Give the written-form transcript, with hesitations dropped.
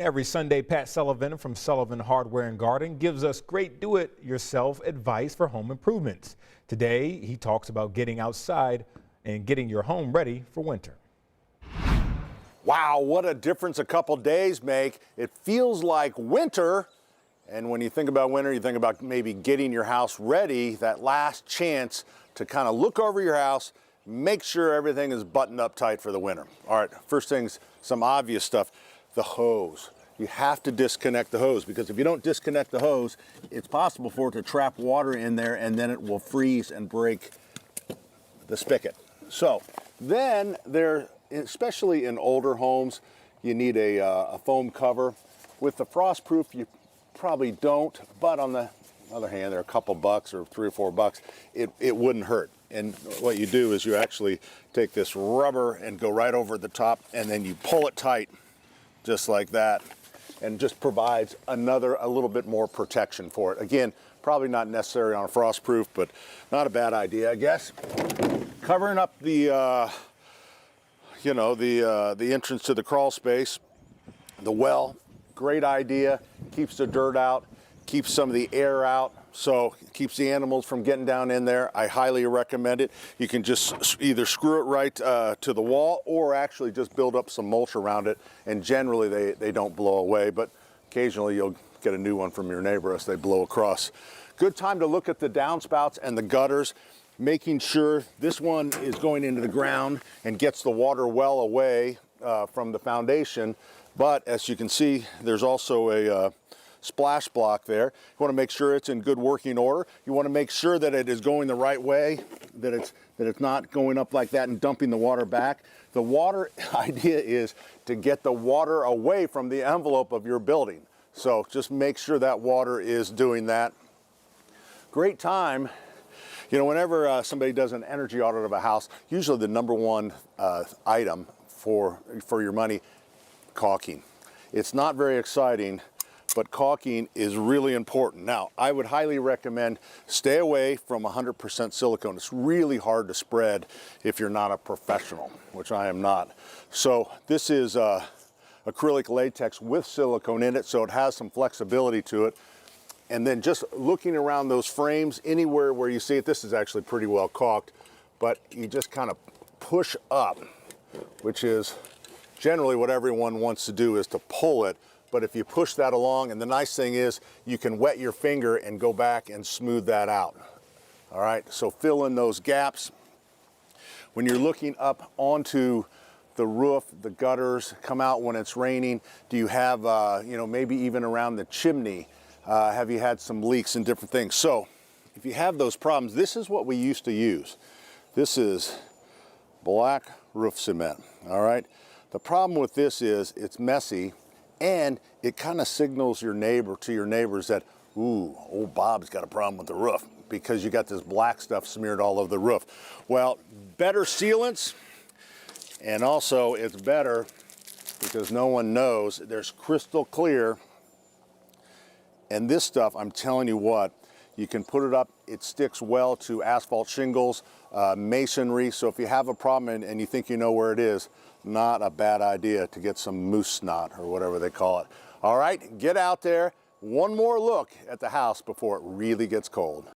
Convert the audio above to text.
Every Sunday, Pat Sullivan from Sullivan Hardware and Garden gives us great do-it-yourself advice for home improvements. Today, he talks about getting outside and getting your home ready for winter. Wow, what a difference a couple days make. It feels like winter. And when you think about winter, you think about maybe getting your house ready, that last chance to kind of look over your house, make sure everything is buttoned up tight for the winter. All right, first things, some obvious stuff. The hose. You have to disconnect the hose, because if you don't disconnect the hose, it's possible for it to trap water in there and then it will freeze and break the spigot. So then there, especially in older homes, you need a foam cover. With the frostproof, you probably don't, but on the other hand, they're a couple bucks or $3 or $4, it wouldn't hurt. And what you do is you actually take this rubber and go right over the top, and then you pull it tight just like that, and just provides a little bit more protection for it. Again, probably not necessary on a frostproof, but not a bad idea, I guess. Covering up the the entrance to the crawl space, the well, great idea. Keeps the dirt out, keeps some of the air out, so it keeps the animals from getting down in there. I highly recommend it. You can just either screw it right to the wall, or actually just build up some mulch around it, and generally they don't blow away, but occasionally you'll get a new one from your neighbor as they blow across. Good time to look at the downspouts and the gutters, making sure this one is going into the ground and gets the water well away from the foundation. But as you can see, there's also a splash block there. You want to make sure it's in good working order. You want to make sure that it is going the right way, that it's not going up like that and dumping the water back. The water idea is to get the water away from the envelope of your building. So just make sure that water is doing that. Great time. You know, whenever somebody does an energy audit of a house, usually the number one item for your money, caulking. It's not very exciting, but caulking is really important. Now, I would highly recommend stay away from 100% silicone. It's really hard to spread if you're not a professional, which I am not. So this is acrylic latex with silicone in it, so it has some flexibility to it. And then just looking around those frames, anywhere where you see it, this is actually pretty well caulked, but you just kind of push up, which is generally what everyone wants to do, is to pull it. But if you push that along, and the nice thing is you can wet your finger and go back and smooth that out. All right, so fill in those gaps. When you're looking up onto the roof, the gutters come out when it's raining. Do you have, maybe even around the chimney, have you had some leaks and different things? So if you have those problems, this is what we used to use. This is black roof cement, all right? The problem with this is it's messy, and it kind of signals to your neighbors that, ooh, old Bob's got a problem with the roof, because you got this black stuff smeared all over the roof. Well, better sealants, and also it's better because no one knows, there's crystal clear. And this stuff, I'm telling you what, you can put it up, it sticks well to asphalt shingles, masonry. So if you have a problem and you think you know where it is, not a bad idea to get some moose snot or whatever they call it. All right, get out there. One more look at the house before it really gets cold.